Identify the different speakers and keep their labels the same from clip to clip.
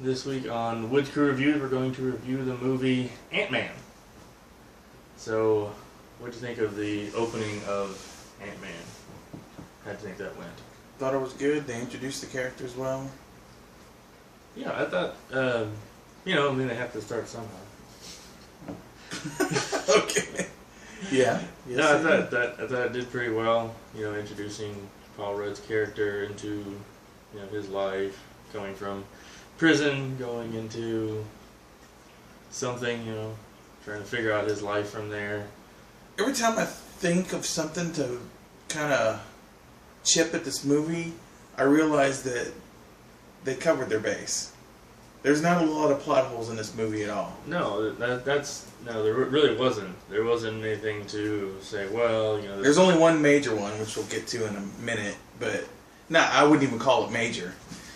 Speaker 1: This week on Wood Crew Reviews, we're going to review the movie Ant-Man. So, what do you think of the opening of Ant-Man? How do you think that went?
Speaker 2: Thought it was good. They introduced the characters well.
Speaker 1: Yeah, I thought, I mean, they have to start somehow.
Speaker 2: Okay. Yeah. Yes,
Speaker 1: No, I thought it did pretty well. Introducing Paul Rudd's character into, his life, coming from prison, going into something, trying to figure out his life from there.
Speaker 2: Every time I think of something to kind of chip at this movie, I realize that they covered their base. There's not a lot of plot holes in this movie at all.
Speaker 1: No, there really wasn't. There wasn't anything to say, well,
Speaker 2: There's only one major one, which we'll get to in a minute, but I wouldn't even call it major.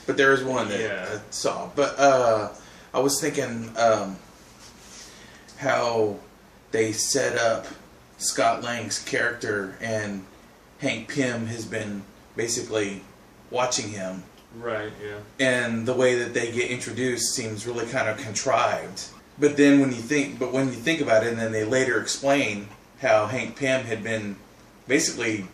Speaker 2: But there is one that I saw. But I was thinking how they set up Scott Lang's character, and Hank Pym has been basically watching him.
Speaker 1: Right, yeah.
Speaker 2: And the way that they get introduced seems really kind of contrived. But then when you think about it, and then they later explain how Hank Pym had been basically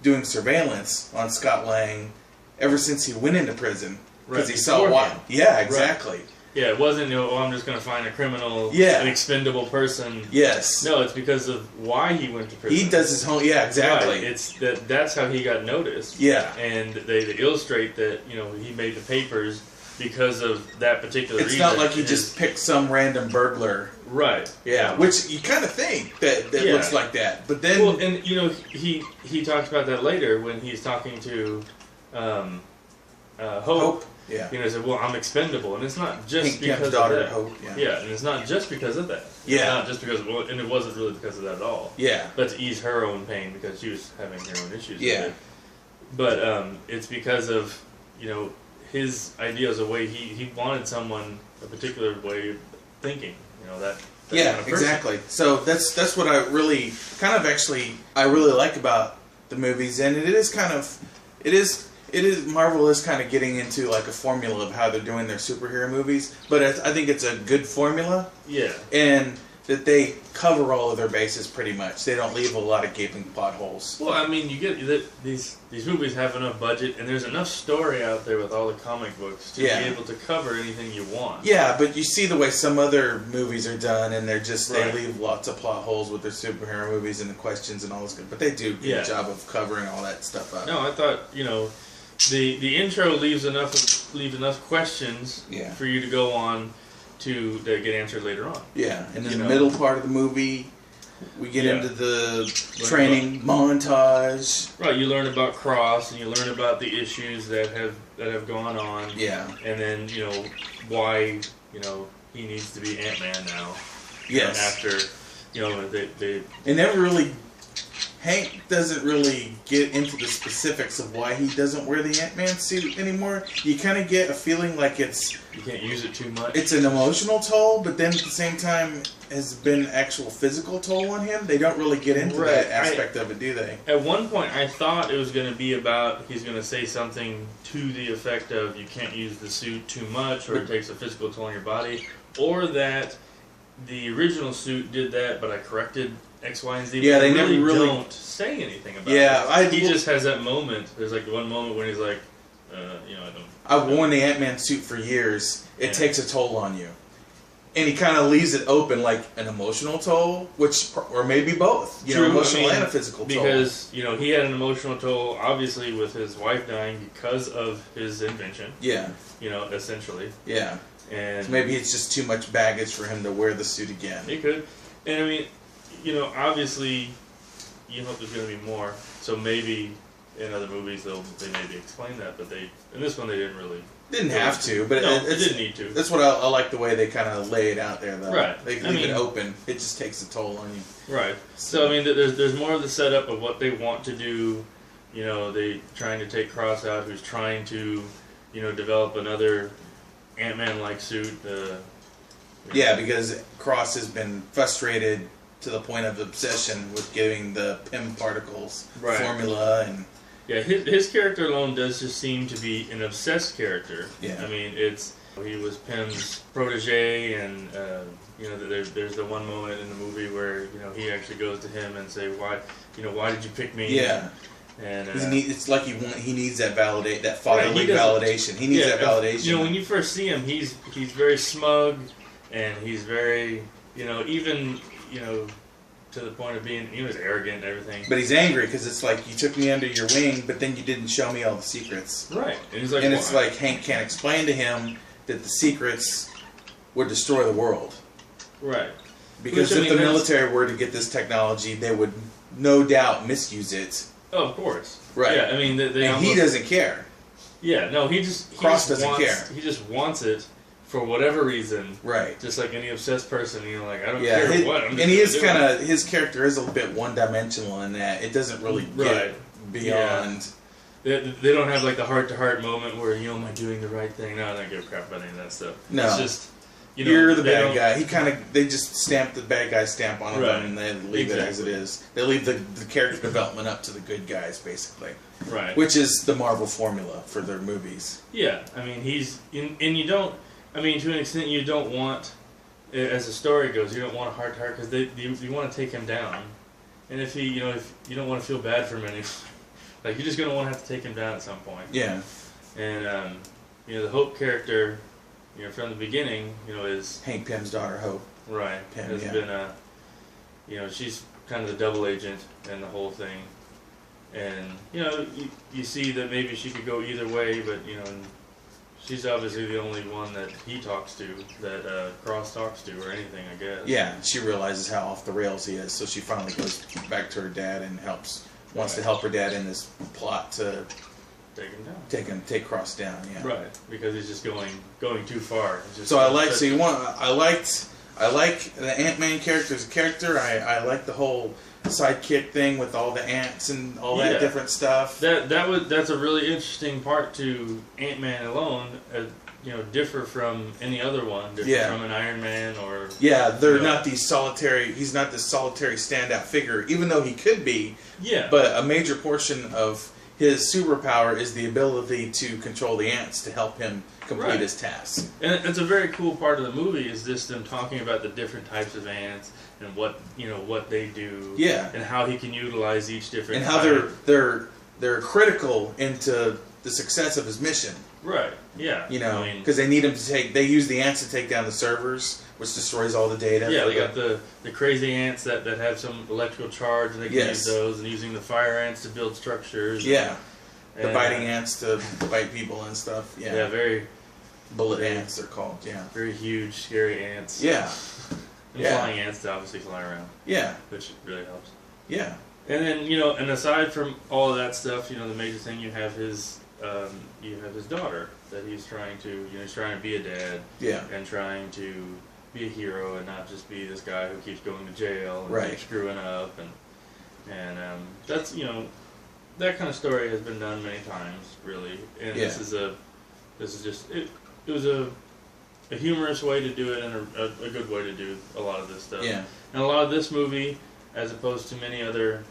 Speaker 2: doing surveillance on Scott Lang ever since he went into prison, because he saw why. Yeah, exactly.
Speaker 1: Right. Yeah, it wasn't, I'm just going to find a criminal, an expendable person.
Speaker 2: Yes.
Speaker 1: No, it's because of why he went to prison.
Speaker 2: He does his whole, exactly.
Speaker 1: Right. That's how he got noticed.
Speaker 2: Yeah.
Speaker 1: And they illustrate that, he made the papers because of that particular reason.
Speaker 2: It's not like he just picked some random burglar.
Speaker 1: Right.
Speaker 2: Yeah, which you kind of think that looks like that. But then...
Speaker 1: Well, and, he talks about that later when he's talking to Hope.
Speaker 2: Yeah.
Speaker 1: He said, well, I'm expendable. And it's not just
Speaker 2: Hank
Speaker 1: because
Speaker 2: daughter,
Speaker 1: of that.
Speaker 2: Hope,
Speaker 1: yeah, and it's not just because of that.
Speaker 2: Yeah.
Speaker 1: It's not just because, and it wasn't really because of that at all.
Speaker 2: Yeah.
Speaker 1: But to ease her own pain because she was having her own issues.
Speaker 2: Yeah.
Speaker 1: With it. But it's because of, his ideas, the way he wanted someone, a particular way of thinking, that
Speaker 2: yeah,
Speaker 1: kind of
Speaker 2: exactly. So that's what I really like about the movies, and it is Marvel is kind of getting into like a formula of how they're doing their superhero movies, but I think it's a good formula.
Speaker 1: Yeah.
Speaker 2: And that they cover all of their bases pretty much. They don't leave a lot of gaping plot holes.
Speaker 1: Well, I mean, you get that these movies have enough budget, and there's enough story out there with all the comic books to be able to cover anything you want.
Speaker 2: Yeah, but you see the way some other movies are done, and they leave lots of plot holes with their superhero movies and the questions and all this good. But they do a good job of covering all that stuff up.
Speaker 1: No, I thought the intro leaves enough questions for you to go on to get answered later on.
Speaker 2: Yeah, and in the middle part of the movie, we get into the training montage.
Speaker 1: Right, you learn about Cross, and you learn about the issues that have gone on.
Speaker 2: Yeah,
Speaker 1: and then why he needs to be Ant-Man now.
Speaker 2: Yes,
Speaker 1: after they
Speaker 2: never really. Hank doesn't really get into the specifics of why he doesn't wear the Ant-Man suit anymore. You kind of get a feeling like you
Speaker 1: can't use it too much.
Speaker 2: It's an emotional toll, but then at the same time has been actual physical toll on him. They don't really get into that aspect of it, do they?
Speaker 1: At one point, I thought it was going to be about he's going to say something to the effect of you can't use the suit too much, or it takes a physical toll on your body, or that the original suit did that, but I corrected X, Y, and Z.
Speaker 2: Yeah, they
Speaker 1: really
Speaker 2: never really
Speaker 1: don't say anything about it. He just has that moment. There's like one moment when he's like, I don't.
Speaker 2: I've worn the Ant-Man suit for years. It takes a toll on you. And he kind of leaves it open like an emotional toll, or maybe both. Emotional and a physical toll.
Speaker 1: Because, he had an emotional toll, obviously, with his wife dying because of his invention.
Speaker 2: Yeah.
Speaker 1: Essentially.
Speaker 2: Yeah.
Speaker 1: And
Speaker 2: so maybe it's just too much baggage for him to wear the suit again.
Speaker 1: It could. And I mean, obviously, you hope there's going to be more. So maybe in other movies they maybe explain that, but in this one they didn't really.
Speaker 2: Didn't have to, but
Speaker 1: it didn't need to.
Speaker 2: That's what I like, the way they kind of lay it out there, though.
Speaker 1: Right.
Speaker 2: They leave it open. It just takes a toll on you.
Speaker 1: Right. So I mean, there's more of the setup of what they want to do. They trying to take Cross out, who's trying to, develop another Ant-Man-like suit.
Speaker 2: Yeah, because Cross has been frustrated to the point of obsession with getting the Pym particles formula and
Speaker 1: Yeah, his character alone does just seem to be an obsessed character.
Speaker 2: Yeah.
Speaker 1: I mean, it's He was Pym's protege, and you know, there's the one moment in the movie where, you know, he actually goes to him and say, why did you pick me?
Speaker 2: Yeah.
Speaker 1: And
Speaker 2: it's like he needs that fatherly validation. He needs that validation.
Speaker 1: You know, when you first see him, he's very smug, and he's very, you know, even, you know, to the point of being, he was arrogant and everything.
Speaker 2: But he's angry because it's like, you took me under your wing, but then you didn't show me all the secrets.
Speaker 1: Right. And he's like,
Speaker 2: and it's like Hank can't explain to him that the secrets would destroy the world.
Speaker 1: Right.
Speaker 2: Because if the military were to get this technology, they would no doubt misuse it.
Speaker 1: Oh, of course.
Speaker 2: Right.
Speaker 1: Yeah, I mean, they
Speaker 2: and he doesn't care.
Speaker 1: Yeah, no, he
Speaker 2: doesn't care.
Speaker 1: He just wants it for whatever reason.
Speaker 2: Right.
Speaker 1: Just like any obsessed person, you know, like, I don't
Speaker 2: care
Speaker 1: what.
Speaker 2: And he is kind of, his character is a bit one-dimensional in that. It doesn't really get beyond.
Speaker 1: Yeah. They don't have like the heart-to-heart moment where, you know, am I doing the right thing? No, I don't give a crap about any of that stuff.
Speaker 2: No.
Speaker 1: It's just, you know,
Speaker 2: you're the bad guy. They just stamp the bad guy stamp on him, and they leave it as it is. They leave the character development up to the good guys, basically.
Speaker 1: Right.
Speaker 2: Which is the Marvel formula for their movies.
Speaker 1: Yeah, I mean, and you don't, I mean, to an extent, you don't want, as the story goes, you don't want a heart-to-heart because you want to take him down. And if you know, if you don't want to feel bad for him anymore, like, you're just going to want to have to take him down at some point.
Speaker 2: Yeah.
Speaker 1: And, you know, the Hope character, you know, from the beginning, you know, is
Speaker 2: Hank Pym's daughter, Hope.
Speaker 1: Right.
Speaker 2: Pym,
Speaker 1: has been you know, she's kind of the double agent in the whole thing. And, you know, you see that maybe she could go either way, but, you know, she's obviously the only one that he talks to, that Cross talks to, or anything, I guess.
Speaker 2: Yeah, she realizes how off the rails he is, so she finally goes back to her dad and wants to help her dad in this plot to
Speaker 1: take him down.
Speaker 2: Take Cross down, yeah.
Speaker 1: Right, because he's just going too far.
Speaker 2: So I like the Ant-Man character as a character. I like the whole sidekick thing with all the ants and all that different stuff.
Speaker 1: That's a really interesting part to Ant-Man alone. You know, differ from any other one. Differ from an Iron Man or
Speaker 2: they're not these solitary. He's not this solitary standout figure, even though he could be.
Speaker 1: Yeah.
Speaker 2: But a major portion of his superpower is the ability to control the ants to help him complete his task.
Speaker 1: And it's a very cool part of the movie is just them talking about the different types of ants and what they do.
Speaker 2: Yeah.
Speaker 1: And how he can utilize each different.
Speaker 2: And how they're critical into the success of his mission.
Speaker 1: Right. Yeah.
Speaker 2: You know, because they need him to they use the ants to take down the servers, which destroys all the data.
Speaker 1: Yeah, they got the crazy ants that have some electrical charge, and they can use those, and using the fire ants to build structures.
Speaker 2: Yeah. The biting ants to bite people and stuff. Yeah.
Speaker 1: Yeah, very
Speaker 2: bullet ants they're called. Yeah.
Speaker 1: Very huge, scary ants.
Speaker 2: Yeah.
Speaker 1: And flying ants to obviously fly around.
Speaker 2: Yeah.
Speaker 1: Which really helps.
Speaker 2: Yeah.
Speaker 1: And then, you know, and aside from all of that stuff, you know, the major thing you have his daughter that he's trying to be a dad.
Speaker 2: Yeah.
Speaker 1: And trying to be a hero and not just be this guy who keeps going to jail and keeps screwing up and that's, you know, that kind of story has been done many times, really. And this is just it was a humorous way to do it and a good way to do a lot of this stuff.
Speaker 2: Yeah.
Speaker 1: And a lot of this movie, as opposed to many other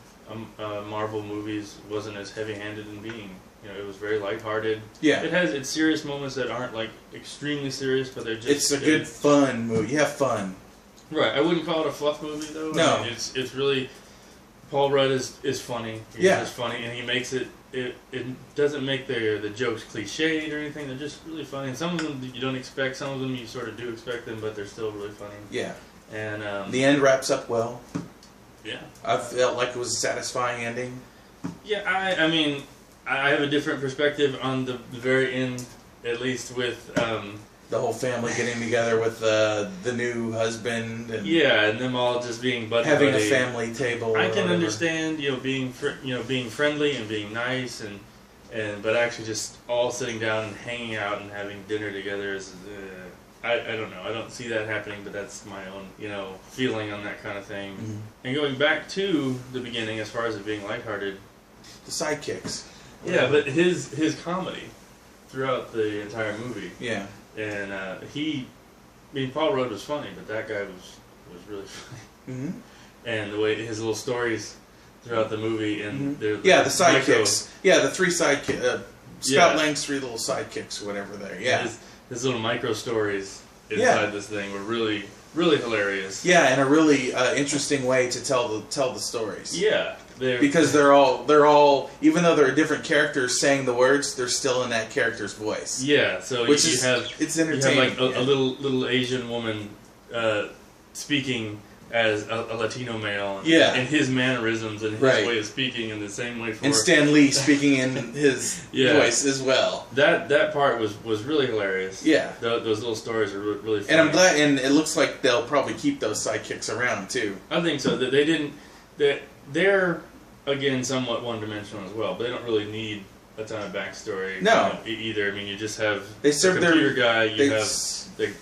Speaker 1: Marvel movies, wasn't as heavy-handed in being. You know, it was very lighthearted.
Speaker 2: Yeah.
Speaker 1: It has its serious moments that aren't like extremely serious, but they're just.
Speaker 2: It's a good fun movie. You have fun.
Speaker 1: Right. I wouldn't call it a fluff movie though.
Speaker 2: No.
Speaker 1: I mean, it's really. Paul Rudd is funny. He's just funny, and he makes it. It doesn't make the jokes cliched or anything. They're just really funny. And some of them you don't expect. Some of them you sort of do expect them, but they're still really funny.
Speaker 2: Yeah.
Speaker 1: And
Speaker 2: the end wraps up well.
Speaker 1: Yeah.
Speaker 2: I felt like it was a satisfying ending.
Speaker 1: Yeah, I mean, I have a different perspective on the very end, at least with
Speaker 2: the whole family getting together with the new husband. And
Speaker 1: and them all just being
Speaker 2: having a family table.
Speaker 1: I can understand, you know, being being friendly and being nice but actually just all sitting down and hanging out and having dinner together is. I don't know. I don't see that happening, but that's my own, you know, feeling on that kind of thing.
Speaker 2: Mm-hmm.
Speaker 1: And going back to the beginning, as far as it being lighthearted,
Speaker 2: the sidekicks.
Speaker 1: Yeah, but his comedy throughout the entire movie.
Speaker 2: Yeah.
Speaker 1: And Paul Rudd was funny, but that guy was really funny.
Speaker 2: Mm-hmm.
Speaker 1: And the way his little stories throughout the movie and
Speaker 2: the sidekicks. Yeah, the three sidekicks. Scott Lang's three little sidekicks, or whatever. There. Yeah.
Speaker 1: his little micro stories inside this thing were really hilarious.
Speaker 2: Yeah, and a really interesting way to tell the stories.
Speaker 1: Yeah,
Speaker 2: because they're all even though they're different characters saying the words, they're still in that character's voice.
Speaker 1: Yeah, so
Speaker 2: it's entertaining.
Speaker 1: You have like a little Asian woman speaking as a Latino male, and his mannerisms and his way of speaking in the same way.
Speaker 2: And Stan Lee speaking in his voice as well.
Speaker 1: That part was really hilarious.
Speaker 2: Yeah,
Speaker 1: those little stories are really funny.
Speaker 2: And I'm glad. And it looks like they'll probably keep those sidekicks around too.
Speaker 1: I think so. That they didn't. They're again somewhat one-dimensional as well, but they don't really need a ton of backstory.
Speaker 2: No,
Speaker 1: either. I mean, you just have
Speaker 2: the computer
Speaker 1: guy. You have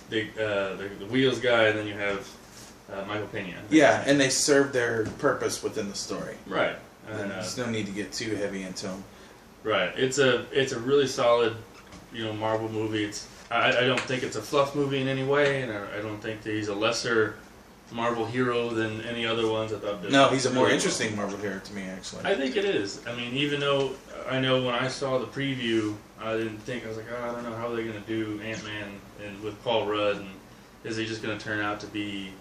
Speaker 1: the wheels guy, and then you have Michael Pena.
Speaker 2: Yeah, and they serve their purpose within the story.
Speaker 1: Right.
Speaker 2: There's no need to get too heavy into them.
Speaker 1: Right. It's a really solid, Marvel movie. I don't think it's a fluff movie in any way, and I don't think that he's a lesser Marvel hero than any other ones. I thought.
Speaker 2: No, he's a more interesting Marvel hero to me, actually.
Speaker 1: I think it is. I mean, even though I know when I saw the preview, I didn't think, I was like, I don't know how they're going to do Ant-Man and with Paul Rudd, and is he just going to turn out to be,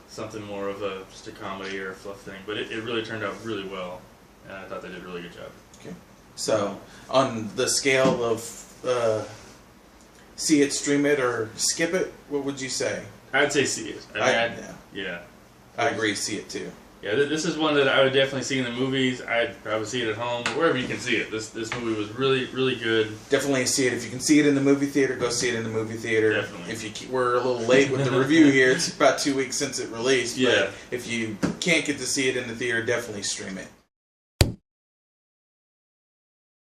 Speaker 1: something more of just a comedy or a fluff thing? But it really turned out really well, and I thought they did a really good job.
Speaker 2: Okay. So, on the scale of see it, stream it, or skip it, what would you say?
Speaker 1: I'd say see it. Yeah.
Speaker 2: I agree, see it too.
Speaker 1: Yeah, this is one that I would definitely see in the movies. I'd probably see it at home, wherever you can see it. This movie was really, really good.
Speaker 2: Definitely see it. If you can see it in the movie theater, go see it in the movie theater.
Speaker 1: Definitely.
Speaker 2: If we're a little late with the review here, it's about 2 weeks since it released.
Speaker 1: Yeah.
Speaker 2: But if you can't get to see it in the theater, definitely stream it.